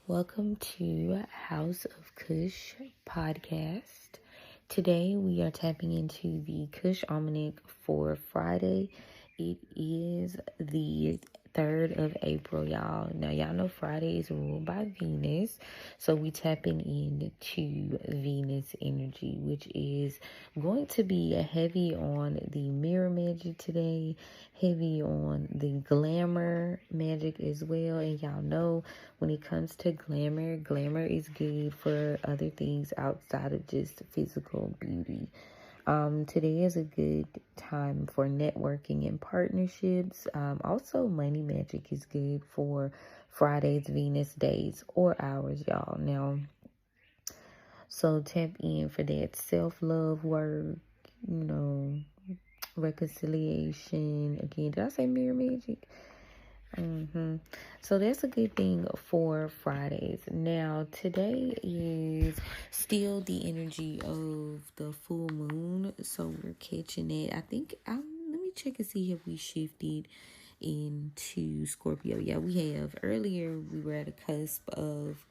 Welcome to House of Cush podcast. Today we are tapping into the Cush Almanac for Friday. It is the 3rd of April, y'all. Now, y'all know Friday is ruled by Venus. So we tapping into Venus energy, which is going to be heavy on the mirror magic today, heavy on the glamour magic as well. And y'all know when it comes to glamour, glamour is good for other things outside of just physical beauty. Today is a good time for networking and partnerships. Also, money magic is good for Fridays, Venus days, or hours, y'all. Now, so tap in for that self-love work, reconciliation. Again, did I say mirror magic? So that's a good thing for Fridays. Now, today is still the energy of the full moon, so we're catching it. I think let me check and see if we shifted into Scorpio. Yeah, we have. Earlier, we were at a cusp of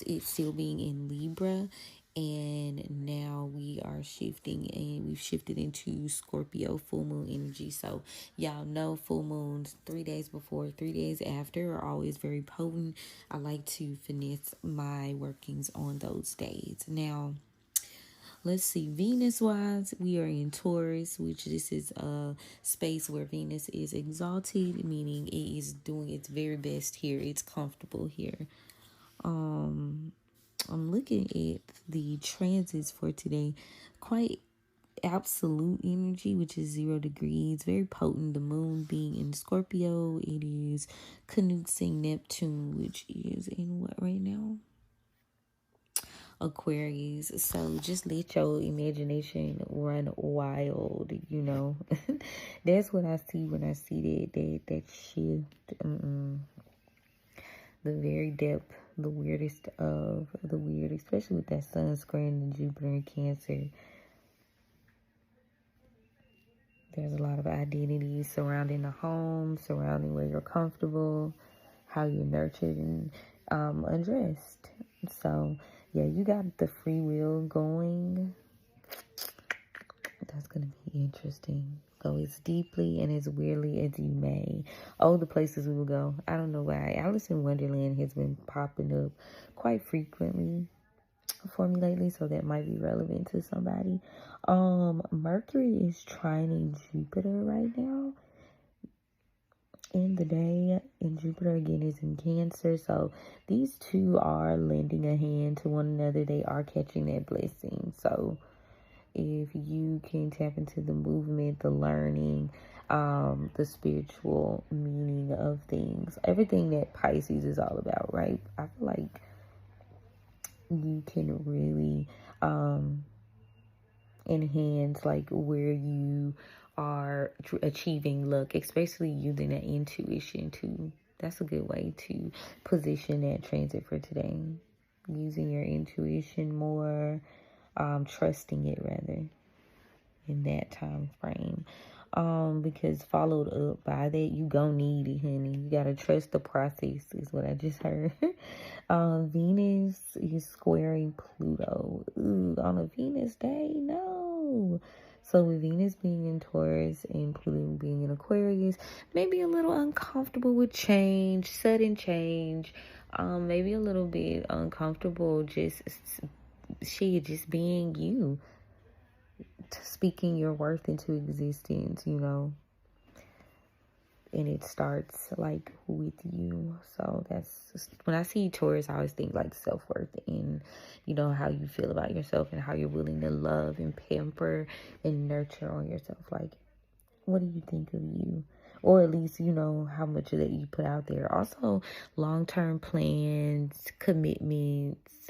it still being in Libra, and now we are shifting, and we've shifted into Scorpio full moon energy. So y'all know full moons 3 days before, 3 days after are always very potent. I like to finesse my workings on those days. Now, let's see, Venus wise, we are in Taurus, which this is a space where Venus is exalted, meaning it is doing its very best here. It's comfortable here. I'm looking at the transits for today. Quite absolute energy, which is 0 degrees. Very potent. The moon being in Scorpio. It is conjuncting Neptune, which is in what right now? Aquarius. So just let your imagination run wild, That's what I see when I see that shift. The very depth, the weirdest of the weird, especially with that sun squaring and Jupiter and Cancer. There's a lot of identity surrounding the home, surrounding where you're comfortable, how you're nurtured and undressed. So, yeah, you got the free will going. That's going to be interesting. Go as deeply and as weirdly as you may. Oh, the places we will go. I don't know why. Alice in Wonderland has been popping up quite frequently for me lately, so that might be relevant to somebody. Mercury is trining Jupiter right now in the day, and Jupiter again is in Cancer. So these two are lending a hand to one another. They are catching that blessing. So if you can tap into the movement, the learning, the spiritual meaning of things, everything that Pisces is all about, right? I feel like you can really enhance like where you are achieving luck, especially using that intuition too. That's a good way to position that transit for today. Using your intuition more, trusting it rather in that time frame. Because followed up by that, you gonna need it, honey. You gotta trust the process, is what I just heard. Venus is squaring Pluto. Ooh, on a Venus day? No. So with Venus being in Taurus and Pluto being in Aquarius, maybe a little uncomfortable with change, sudden change. Maybe a little bit uncomfortable just being you, speaking your worth into existence, and it starts like with you. So that's when I see Taurus, I always think like self-worth and how you feel about yourself and how you're willing to love and pamper and nurture on yourself. Like, what do you think of you? Or at least how much of that you put out there. Also, long-term plans, commitments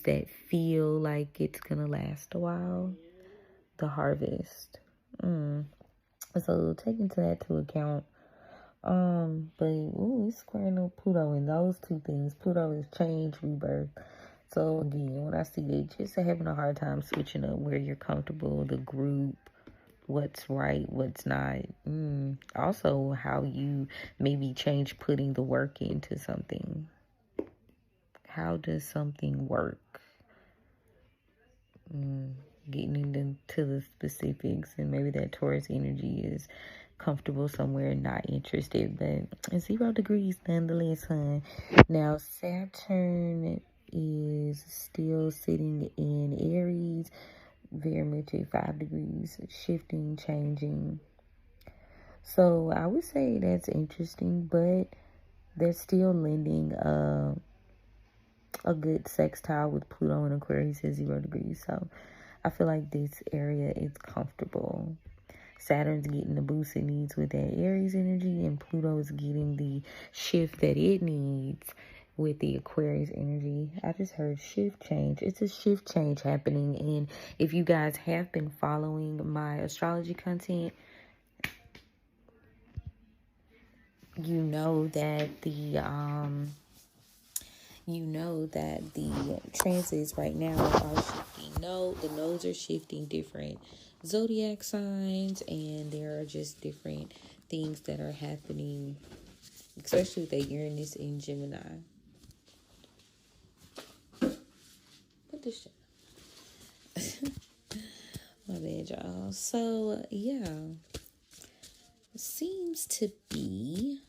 that feel like it's gonna last a while. The harvest. So take into that to account. But it's squaring up Pluto in those two things. Pluto is change, rebirth. So again, when I see it, just having a hard time switching up where you're comfortable, the group, what's right, what's not. Also, how you maybe change putting the work into something. How does something work? Getting into the specifics, and maybe that Taurus energy is comfortable somewhere, not interested, but 0 degrees nonetheless, hun. Now, Saturn is still sitting in Aries, very much at 5 degrees, shifting, changing. So I would say that's interesting, but they're still lending a good sextile with Pluto and Aquarius at 0 degrees. So I feel like this area is comfortable. Saturn's getting the boost it needs with that Aries energy, and Pluto is getting the shift that it needs with the Aquarius energy. I just heard shift change. It's a shift change happening, and if you guys have been following my astrology content, you know that the transits right now are shifting. No, the nodes are shifting different zodiac signs, and there are just different things that are happening, especially with the Uranus in Gemini. What this shit? My bad, y'all. So yeah, seems to be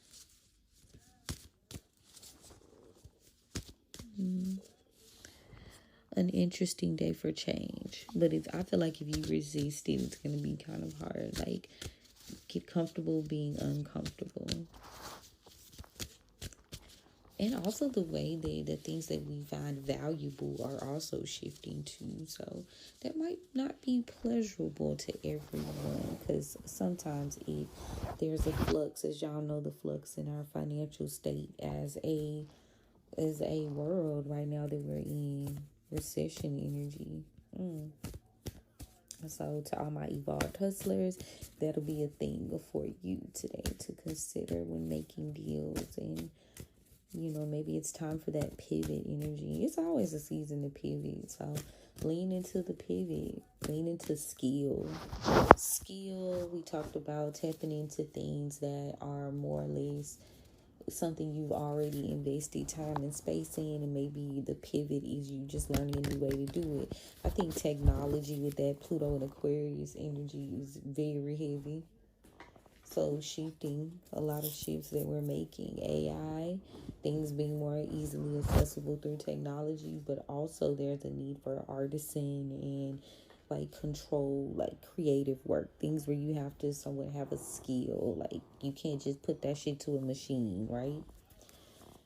an interesting day for change, but I feel like if you resist it, it's gonna be kind of hard. Like, get comfortable being uncomfortable. And also the way the things that we find valuable are also shifting too. So that might not be pleasurable to everyone, because sometimes there's a flux, as y'all know, the flux in our financial state as a world right now that we're in recession energy. So to all my evolved hustlers, that'll be a thing for you today to consider when making deals. And maybe it's time for that pivot energy. It's always a season to pivot. So lean into the pivot. Lean into skill. We talked about tapping into things that are more or less something you've already invested time and space in, and maybe the pivot is you just learning a new way to do it. I think technology with that Pluto and Aquarius energy is very heavy. So shifting, a lot of shifts that we're making. AI, things being more easily accessible through technology, but also there's a need for artisan and control, creative work, things where you have to somewhat have a skill. Like, you can't just put that shit to a machine, right?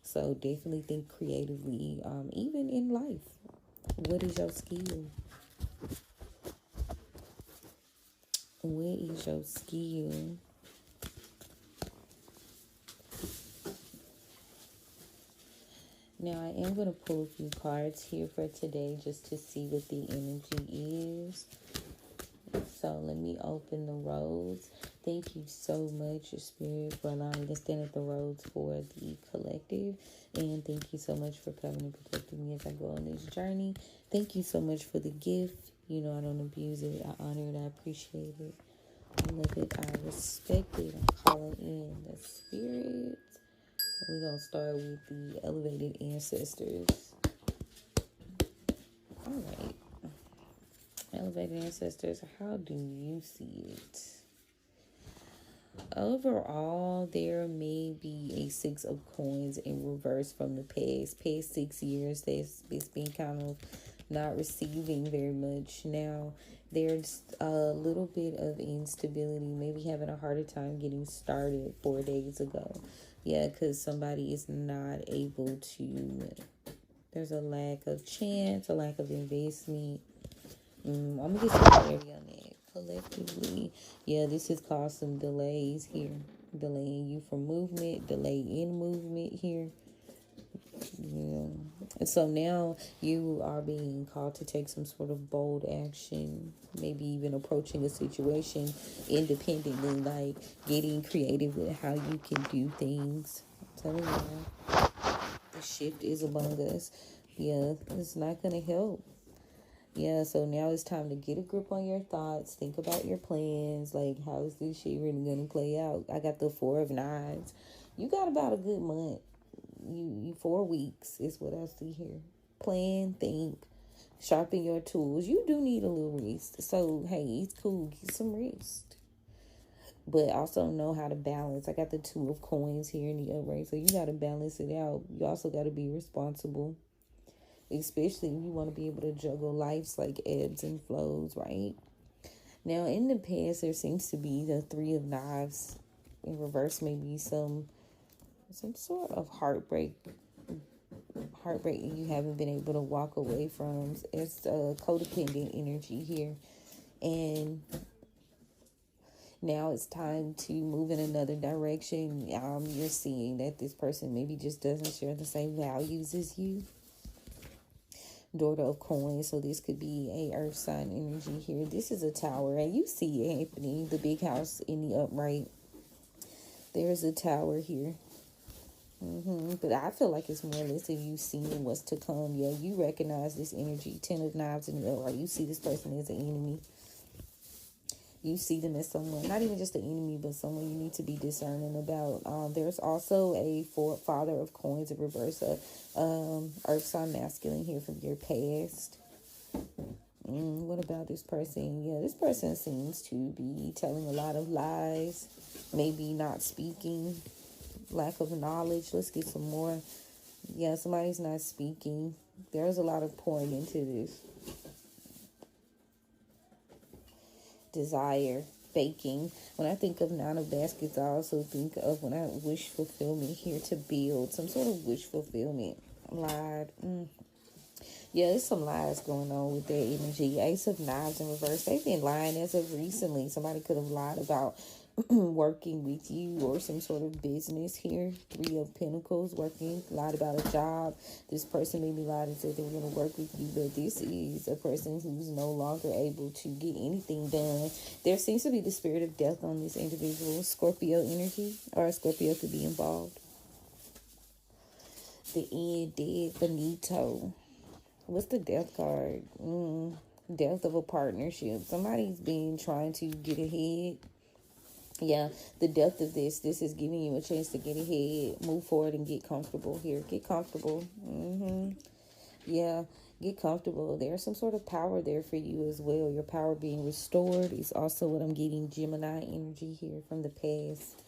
So definitely think creatively, even in life. What is your skill? What is your skill? Now, I am going to pull a few cards here for today just to see what the energy is. So let me open the roads. Thank you so much, Spirit, for allowing me to stand at the roads for the collective. And thank you so much for covering and protecting me as I go on this journey. Thank you so much for the gift. I don't abuse it. I honor it. I appreciate it. I love it. I respect it. I'm calling in the spirits. We're going to start with the elevated ancestors. All right. Elevated ancestors, how do you see it? Overall, there may be a 6 of coins in reverse from the past 6 years. It's been kind of not receiving very much. Now, there's a little bit of instability, maybe having a harder time getting started 4 days ago. Yeah, because somebody is not able to, there's a lack of chance, a lack of investment. I'm going to get some clarity on that. Collectively, yeah, this has caused some delays here. Delaying you from movement, delay in movement here. Yeah. And so now you are being called to take some sort of bold action, maybe even approaching a situation independently, like getting creative with how you can do things. I'm telling you, the shift is among us. Yeah, it's not going to help. Yeah, so now it's time to get a grip on your thoughts. Think about your plans. Like, how is this shit really going to play out? I got the 4 of Knives. You got about a good month. you 4 weeks is what I see here. Plan, think, sharpen your tools. You do need a little rest. So, hey, it's cool. Get some rest. But also know how to balance. I got the 2 of coins here in the upright. So you got to balance it out. You also got to be responsible. Especially if you want to be able to juggle life's like ebbs and flows, right? Now, in the past, there seems to be the 3 of Knives. In reverse, maybe some sort of heartbreak you haven't been able to walk away from. It's a codependent energy here, and now it's time to move in another direction. You're seeing that this person maybe just doesn't share the same values as you. Daughter of Coins, so this could be a earth sign energy here. This is a tower, and you see it happening. The big house in the upright. There's a tower here. But I feel like it's more or less if you've seen what's to come. Yeah, you recognize this energy. 10 of Knives in the upright. You see this person as an enemy. You see them as someone, not even just an enemy, but someone you need to be discerning about. There's also a Father of Coins in reverse, earth sign masculine here from your past. What about this person? Yeah, this person seems to be telling a lot of lies, maybe not speaking, lack of knowledge. Let's get some more. Yeah, somebody's not speaking. There's a lot of pouring into this. Desire, baking. When I think of 9 of Baskets, I also think of when I wish fulfillment here, to build some sort of wish fulfillment. Lied. Yeah, there's some lies going on with that energy. Ace of Knives in reverse. They've been lying as of recently. Somebody could have lied about working with you or some sort of business here. 3 of Pentacles, lied about a job. This person maybe lied and said they were going to work with you, but this is a person who's no longer able to get anything done. There seems to be the spirit of death on this individual. Scorpio energy, or a Scorpio could be involved. The end, dead, finito. What's the death card? Death of a partnership. Somebody's been trying to get ahead. Yeah, the depth of this is giving you a chance to get ahead, move forward, and get comfortable here. Get comfortable. Yeah, get comfortable. There's some sort of power there for you as well. Your power being restored is also what I'm getting. Gemini energy here from the past.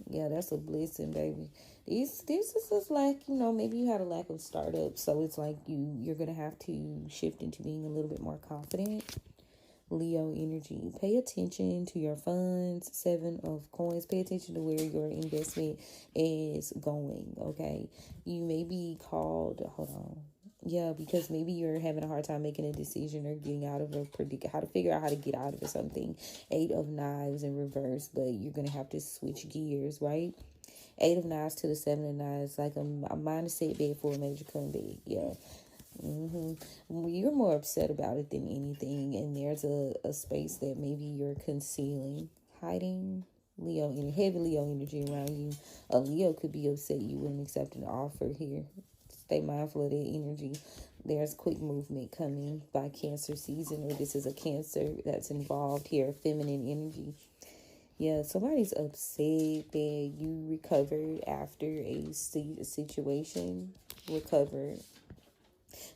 Yeah, that's a blessing, baby. This is like, maybe you had a lack of startup, so it's like you're gonna have to shift into being a little bit more confident. Leo energy. Pay attention to your funds. 7 of Coins. Pay attention to where your investment is going, okay? You may be called, hold on. Yeah, because maybe you're having a hard time making a decision or getting out of how to figure out how to get out of something. 8 of Knives in reverse, but you're going to have to switch gears, right? 8 of Knives to the 7 of Knives, like a mindset bed for a major comeback, yeah. You're more upset about it than anything, and there's a space that maybe you're concealing, hiding. Heavy Leo energy around you. A Leo could be upset you wouldn't accept an offer here. Stay mindful of that energy. There's quick movement coming by Cancer season, or this is a Cancer that's involved here. Feminine energy. Yeah, somebody's upset that you recovered after a situation. Recovered.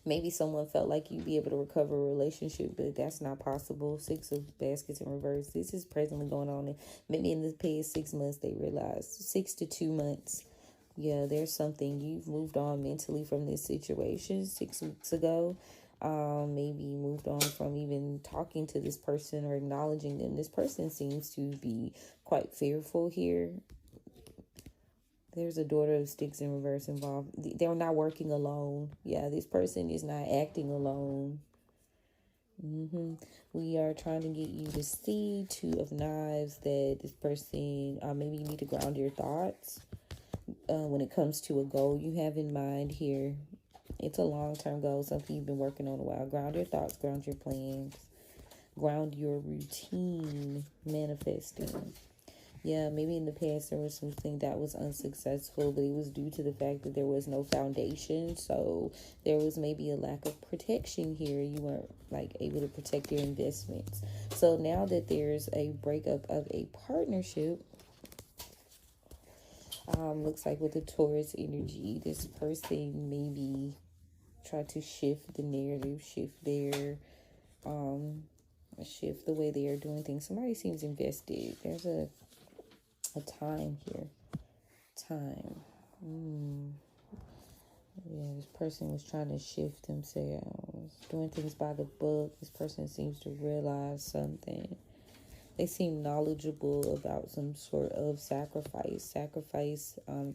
Maybe someone felt like you'd be able to recover a relationship, but that's not possible. 6 of Baskets in reverse. This is presently going on. Maybe in the past 6 months, they realized. 6 to 2 months. Yeah, there's something. You've moved on mentally from this situation 6 weeks ago. Maybe moved on from even talking to this person or acknowledging them. This person seems to be quite fearful here. There's a Daughter of Sticks in reverse involved. They're not working alone. Yeah, this person is not acting alone. We are trying to get you to see 2 of Knives that this person, maybe you need to ground your thoughts when it comes to a goal you have in mind here. It's a long-term goal, something you've been working on a while. Ground your thoughts, ground your plans, ground your routine, manifesting. Yeah, maybe in the past there was something that was unsuccessful, but it was due to the fact that there was no foundation. So there was maybe a lack of protection here. You weren't able to protect your investments. So now that there's a breakup of a partnership, Looks like with the Taurus energy, this person maybe try to shift the narrative, shift the way they are doing things. Somebody seems invested. There's a time here. Time. Yeah, this person was trying to shift themselves, doing things by the book. This person seems to realize something. They seem knowledgeable about some sort of sacrifice.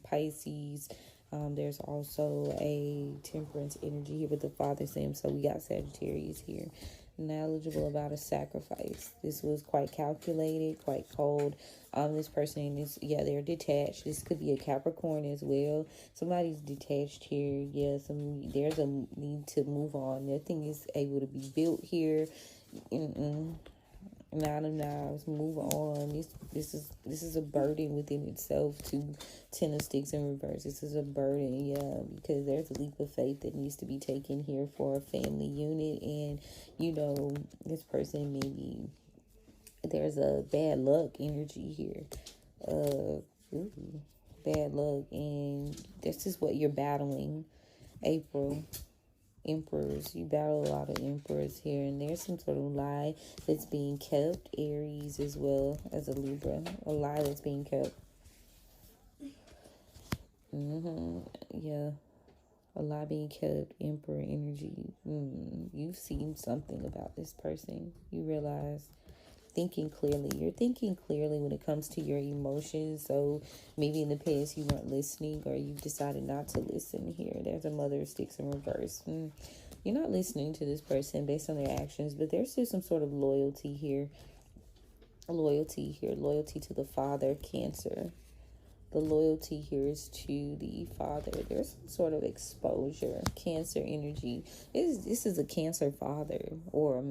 Pisces. There's also a temperance energy here with the father same. So we got Sagittarius here. Knowledgeable about a sacrifice. This was quite calculated, quite cold. This person is, they're detached. This could be a Capricorn as well. Somebody's detached here. Yeah, there's a need to move on. Nothing is able to be built here. Nine of Knives, move on. This is a burden within itself. To Ten of Sticks in reverse. This is a burden, because there's a leap of faith that needs to be taken here for a family unit. And this person, maybe there's a bad luck energy here. Bad luck, and this is what you're battling. April. Emperors, you battle a lot of emperors here, and there's some sort of lie that's being kept. Aries as well as a Libra, a lie that's being kept. A lie being kept. Emperor energy. You've seen something about this person. You realize thinking clearly. You're thinking clearly when it comes to your emotions. So maybe in the past you weren't listening, or you've decided not to listen here. There's a Mother of Sticks in reverse. You're not listening to this person based on their actions, but there's still some sort of loyalty here. Loyalty to the father, Cancer. The loyalty here is to the father. There's some sort of exposure. Cancer energy. This is a Cancer father, or a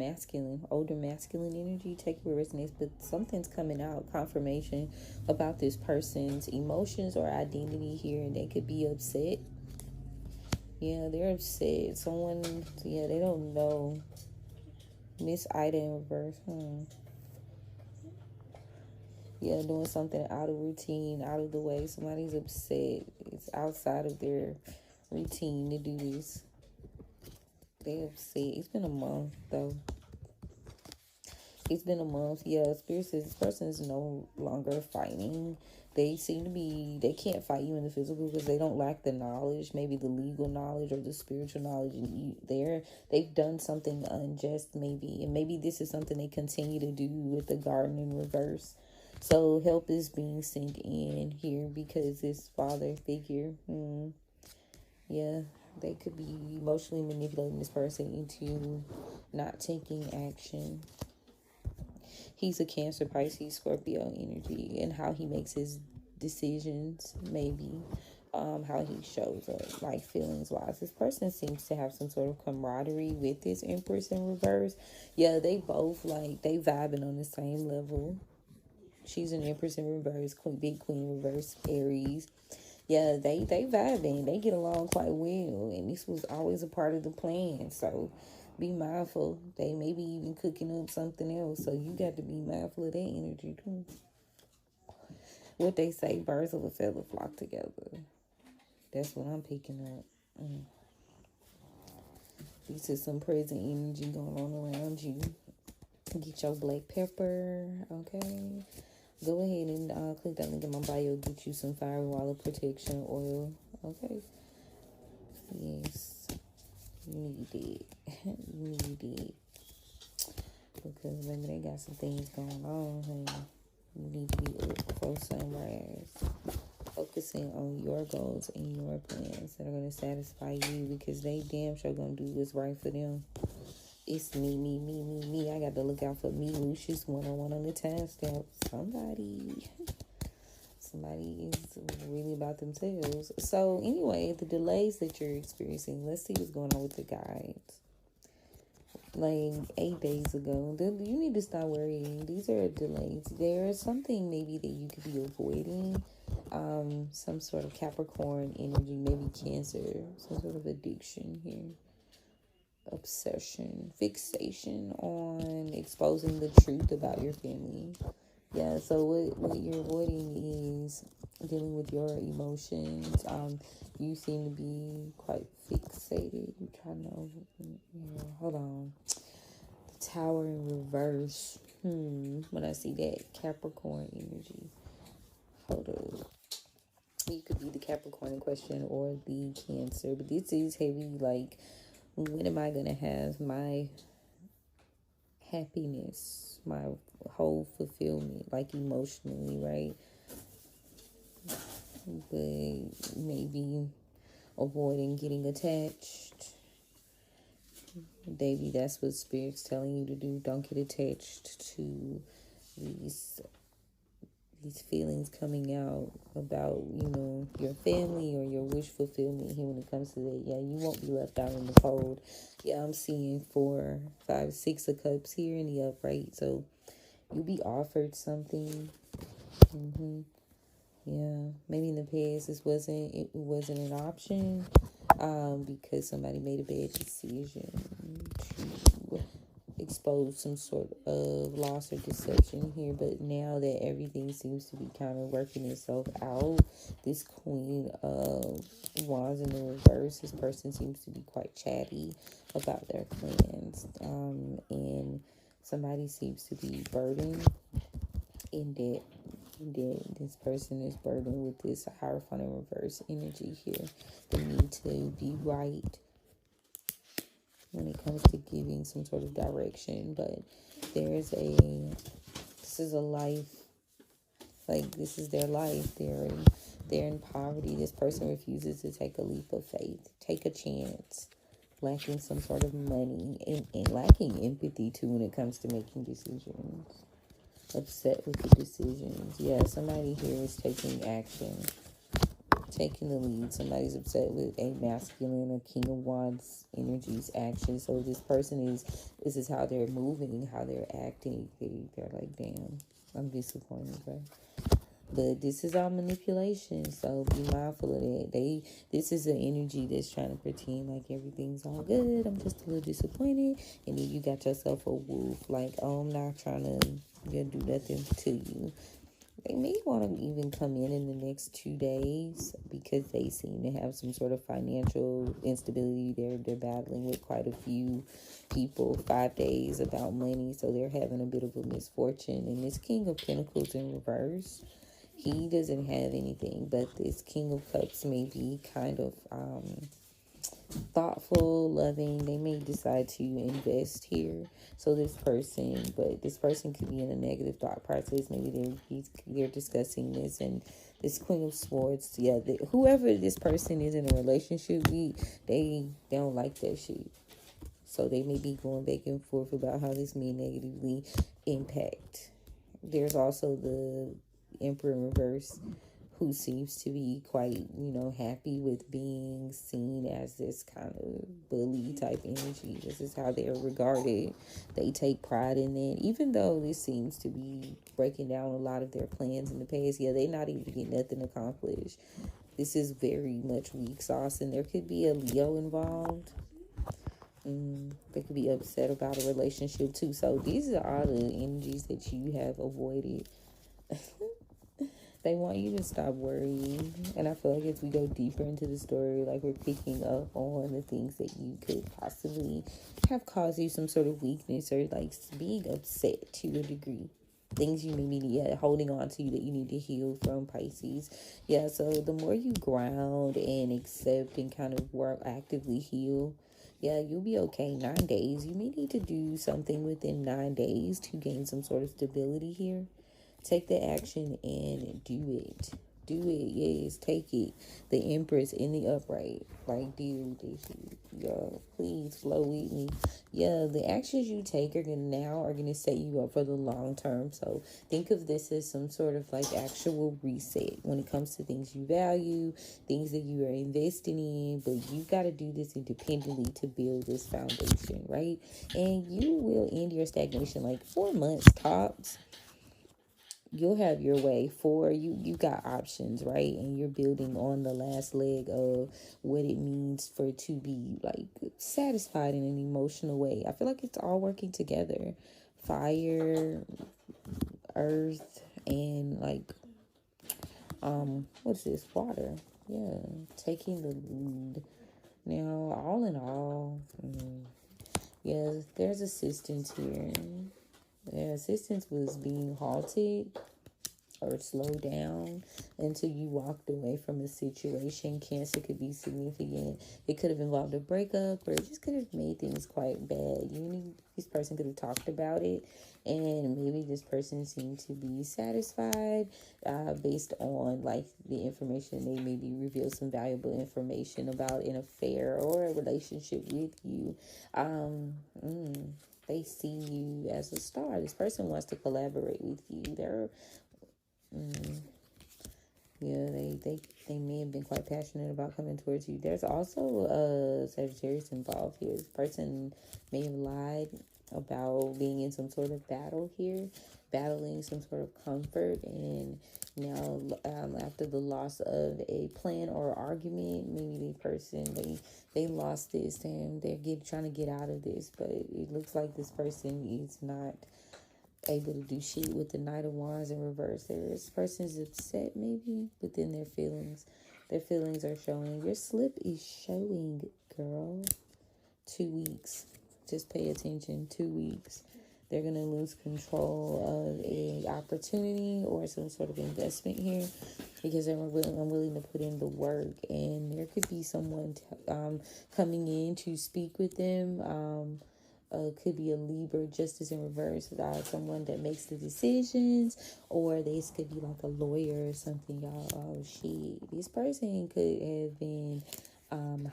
older masculine energy. Take it where it resonates, but something's coming out. Confirmation about this person's emotions or identity here, and they could be upset. Yeah, they're upset. They don't know. Miss Ida in reverse. Doing something out of routine, out of the way. Somebody's upset. It's outside of their routine to do this. They're upset. It's been a month, though. It's been a month. Spirit says this person is no longer fighting. They can't fight you in the physical because they don't lack the knowledge, maybe the legal knowledge or the spiritual knowledge. And they've done something unjust, maybe. And maybe this is something they continue to do with the Garden in reverse. So help is being sent in here because this father figure, they could be emotionally manipulating this person into not taking action. He's a Cancer, Pisces, Scorpio energy, and how he makes his decisions, maybe how he shows up, like feelings wise. This person seems to have some sort of camaraderie with this Empress in reverse. They both they vibing on the same level. She's an Empress in reverse, Big Queen in reverse, Aries. They vibing. They get along quite well. And this was always a part of the plan. So be mindful. They may be even cooking up something else. So you got to be mindful of that energy too. What they say, birds of a feather flock together. That's what I'm picking up. This is some present energy going on around you. Get your black pepper, okay? Go ahead and click that link in my bio. Get you some fire wall protection oil. Okay. Yes. You need it. You need it. Because maybe they got some things going on. And you need to be up before sunrise. Focusing on your goals and your plans that are going to satisfy you. Because they damn sure going to do what's right for them. It's me. I got to look out for me. Lucius 101 on the time stamp. Somebody is really about themselves. So anyway, the delays that you're experiencing, let's see what's going on with the guides. 8 days ago, you need to stop worrying. These are delays. There's something maybe that you could be avoiding. Some sort of Capricorn energy, maybe Cancer, some sort of addiction here. Obsession, fixation on exposing the truth about your family. Yeah, so what you're avoiding is dealing with your emotions. You seem to be quite fixated. I'm trying to, yeah, hold on. The Tower in reverse. When I see that Capricorn energy, hold up. You could be the Capricorn in question or the Cancer, but this is heavy. Like, when am I gonna have my happiness, my whole fulfillment, like emotionally, right? But maybe avoiding getting attached. Maybe that's what Spirit's telling you to do. Don't get attached to these these feelings coming out about, your family or your wish fulfillment here when it comes to that. Yeah, you won't be left out in the cold. Yeah, I'm seeing 4, 5, 6 of cups here in the upright. So you'll be offered something. Yeah, maybe in the past it wasn't an option, because somebody made a bad decision to expose some sort of loss or deception here. But now that everything seems to be kind of working itself out, this Queen of Wands in the reverse, this person seems to be quite chatty about their plans, and somebody seems to be burdened in debt. This person is burdened with this Hierophant in reverse energy here. The need to be right when it comes to giving some sort of direction. But this is a life, like this is their life. They're in poverty. This person refuses to take a leap of faith, take a chance, lacking some sort of money, and lacking empathy too when it comes to making decisions. Upset with the decisions. Yeah, somebody here is taking action, taking the lead. Somebody's upset with a masculine or King of Wands energies action. So this is how they're moving, how they're acting. They're like, damn, I'm disappointed, right? But this is all manipulation, so be mindful of that. This is an energy that's trying to pretend like everything's all good. I'm just a little disappointed, and then you got yourself a wolf. Like, oh, I'm not trying to do nothing to you. They may want to even come in the next 2 days because they seem to have some sort of financial instability. They're battling with quite a few people. 5 days about money, so they're having a bit of a misfortune. And this King of Pentacles in reverse, he doesn't have anything, but this King of Cups may be kind of thoughtful, loving. They may decide to invest here. So this person could be in a negative thought process. Maybe they're discussing this, and this Queen of Swords. Yeah, whoever this person is in a relationship with, they don't like that shit. So they may be going back and forth about how this may negatively impact. There's also the Emperor in reverse, who seems to be quite, happy with being seen as this kind of bully type energy. This is how they're regarded. They take pride in it, even though this seems to be breaking down a lot of their plans in the past. Yeah, they're not even getting nothing accomplished. This is very much weak sauce, and there could be a Leo involved. They could be upset about a relationship too. So these are all the energies that you have avoided. They want you to stop worrying. And I feel like as we go deeper into the story, like we're picking up on the things that you could possibly have caused you some sort of weakness or like being upset to a degree. Things you may be holding on to that you need to heal from, Pisces. Yeah, so the more you ground and accept and kind of work, actively heal, yeah, you'll be okay. 9 days. You may need to do something within 9 days to gain some sort of stability here. Take the action and do it. Do it, yes, take it. The Empress in the upright. Like, deal with this shit. Y'all, please flow with me. Yeah, the actions you take are gonna set you up for the long term. So think of this as some sort of like actual reset when it comes to things you value, things that you are investing in. But you got to do this independently to build this foundation, right? And you will end your stagnation like 4 months tops. You'll have your way. You got options, right? And you're building on the last leg of what it means for it to be like satisfied in an emotional way. I feel like it's all working together. Fire, earth and like, what's this? Water. Yeah, taking the lead. Now, all in all, yeah, there's assistance here. Their assistance was being halted or slow down until you walked away from a situation. Cancer could be significant. It could have involved a breakup, or it just could have made things quite bad. This person could have talked about it, and maybe this person seemed to be satisfied based on like the information. They maybe revealed some valuable information about an affair or a relationship with you. They see you as a star. This person wants to collaborate with you. They may have been quite passionate about coming towards you. There's also a Sagittarius involved here. This person may have lied about being in some sort of battle here, battling some sort of comfort, and now after the loss of a plan or argument, maybe the person they lost this and they're trying to get out of this, but it looks like this person is not able to do shit with the Knight of Wands in reverse. This person's upset maybe, but then their feelings are showing. Your slip is showing, girl. 2 weeks. Just pay attention. 2 weeks. They're going to lose control of a opportunity or some sort of investment here because they're unwilling to put in the work. And there could be someone coming in to speak with them. Could be a Libra, justice in reverse, someone that makes the decisions, or this could be like a lawyer or something, y'all. Oh shit, this person could have been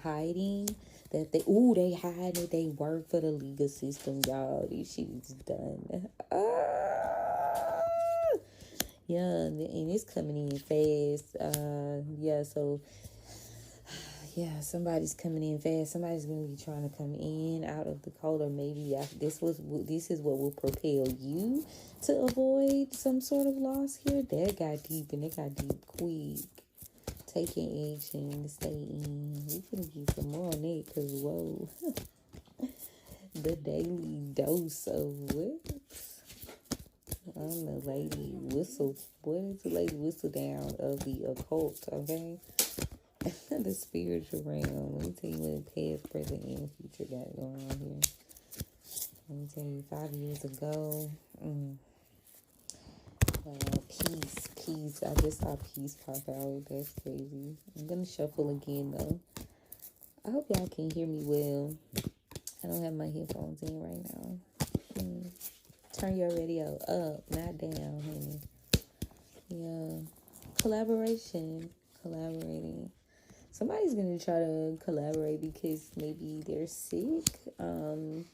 hiding that they hide it. They work for the legal system, y'all. This shit is done. Yeah, and it's coming in fast. So yeah, somebody's coming in fast. Somebody's going to be trying to come in out of the cold, or maybe this is what will propel you to avoid some sort of loss here. That got deep, and it got deep quick. Taking action to stay in. We can get some more on it, because whoa. The daily dose of what? I'm the lady whistle. What is the lady whistle down of the occult, okay? The spiritual realm. Let me tell you what past, present, and future got going on here. Let me tell you, 5 years ago, peace. I just saw peace pop out. That's crazy. I'm gonna shuffle again though. I hope y'all can hear me well. I don't have my headphones in right now. Turn your radio up, not down, honey. Yeah, collaborating. Somebody's going to try to collaborate because maybe they're sick.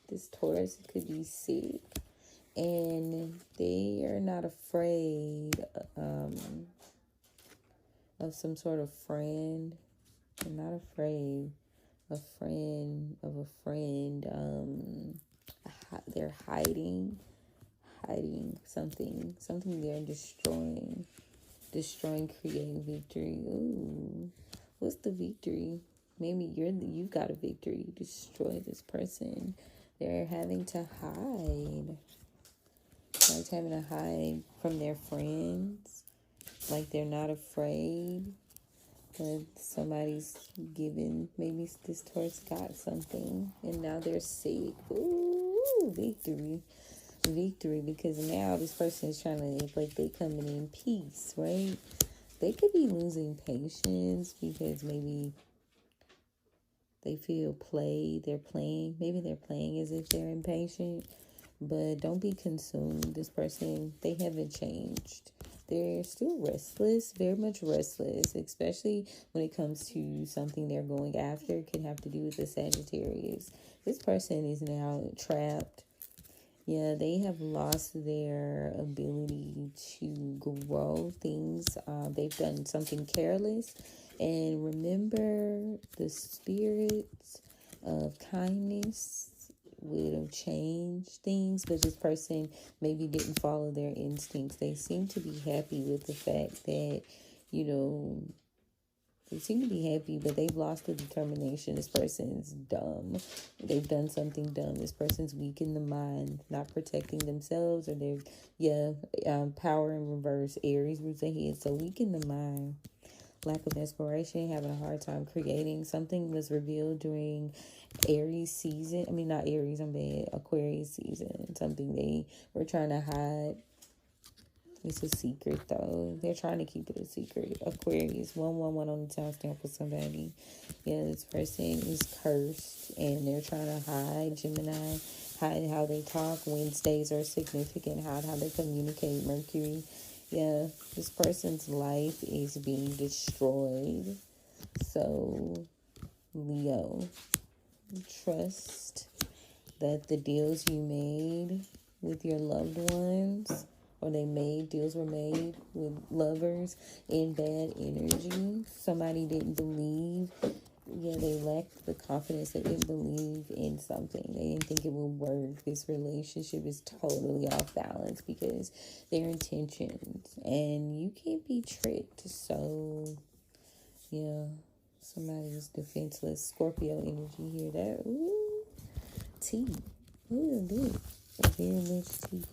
This Taurus could be sick. And they are not afraid of some sort of friend. They're not afraid of a friend. They're hiding something they're destroying, creating victory. Ooh. What's the victory? Maybe you've got a victory. Destroy this person. They're having to hide. Like having to hide from their friends. Like they're not afraid. But somebody's giving, maybe this Taurus got something. And now they're sick. Ooh, victory, because now this person is trying to act like they coming in peace, right? They could be losing patience because maybe they feel played. Maybe they're playing as if they're impatient, but don't be consumed. This person, they haven't changed. They're still restless, very much restless, especially when it comes to something they're going after. It could have to do with the Sagittarius. This person is now trapped. Yeah, they have lost their ability to grow things. They've done something careless. And remember, the spirits of kindness would have changed things, but this person maybe didn't follow their instincts. They seem to be happy with the fact that, They seem to be happy, but they've lost the determination. This person's dumb. They've done something dumb. This person's weak in the mind, not protecting themselves, or power in reverse. Aries roots ahead, so weak in the mind. Lack of inspiration, having a hard time creating. Something was revealed during Aries season. I mean, not Aries, Aquarius season. Something they were trying to hide. It's a secret, though. They're trying to keep it a secret. Aquarius, 111 on the timestamp for somebody. Yeah, this person is cursed, and they're trying to hide. Gemini, hide how they talk. Wednesdays are significant. Hide how they communicate. Mercury, yeah, this person's life is being destroyed. So, Leo, trust that the deals you made with your loved ones, or deals were made with lovers in bad energy. Somebody didn't believe. Yeah, they lacked the confidence. They didn't believe in something. They didn't think it would work. This relationship is totally off balance because their intentions. And you can't be tricked. So, yeah, somebody is defenseless. Scorpio energy here. That, ooh, tea. Ooh, dude. Very much tea.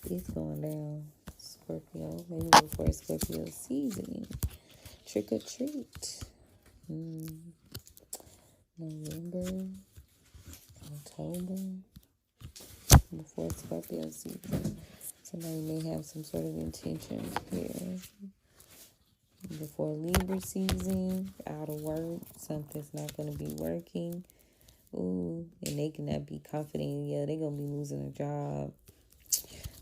It's going down, Scorpio. Maybe before Scorpio season. Trick or treat. November, October. Before Scorpio season. Somebody may have some sort of intention here. Before Libra season, out of work. Something's not going to be working. Ooh, and they cannot be confident. Yeah, they're going to be losing a job.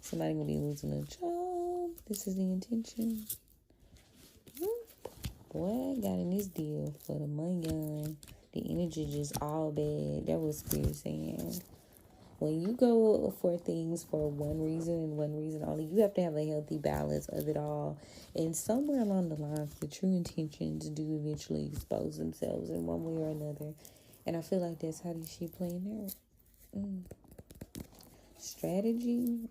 Somebody gonna be losing a job. This is the intention. Boy, I got in this deal for the money. The energy just all bad. That was Spirit saying. When you go for things for one reason and one reason only, you have to have a healthy balance of it all. And somewhere along the lines, the true intentions do eventually expose themselves in one way or another. And I feel like that's how this shit playing out. Strategy,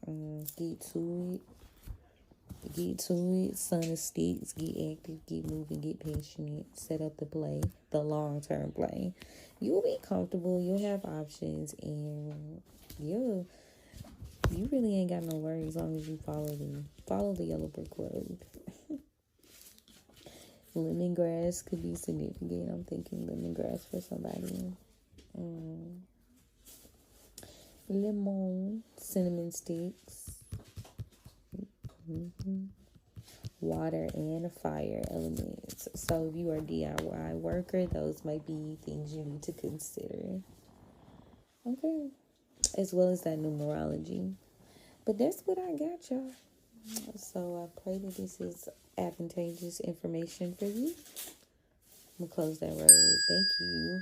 get to it, son of sticks, get active, get moving, get passionate, set up the play, the long-term play. You'll be comfortable, you'll have options, and you really ain't got no worries as long as you follow the yellow brick road. Lemongrass could be significant. I'm thinking lemongrass for somebody. Lemon, cinnamon sticks, water and fire elements. So if you are a DIY worker, those might be things you need to consider. Okay. As well as that numerology. But that's what I got, y'all. So I pray that this is advantageous information for you. I'm going to close that road. Thank you.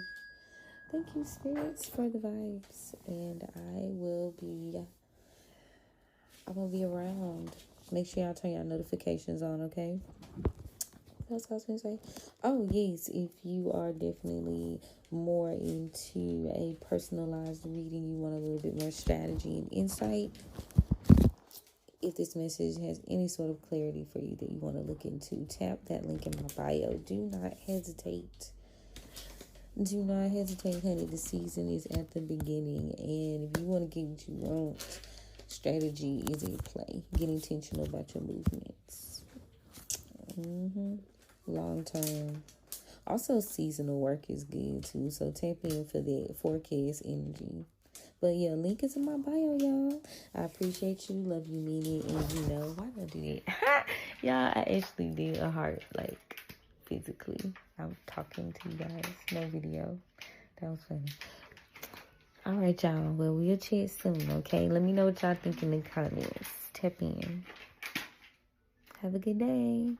Thank you, spirits, for the vibes. And I'm going to be around. Make sure y'all turn y'all notifications on, okay? What else I was going to say? Oh, yes, if you are definitely more into a personalized reading, you want a little bit more strategy and insight. If this message has any sort of clarity for you that you want to look into, tap that link in my bio. Do not hesitate. Do not hesitate, honey. The season is at the beginning. And if you want to get what you want, strategy is at play. Get intentional about your movements. Long term. Also, seasonal work is good, too. So, tap in for that forecast energy. But, yeah, link is in my bio, y'all. I appreciate you. Love you, mean it. And, you know, why did I do that? Y'all, I actually did a heart, like, physically. I'm talking to you guys. No video. That was funny. All right, y'all. Well, we'll chat soon, okay? Let me know what y'all think in the comments. Tap in. Have a good day.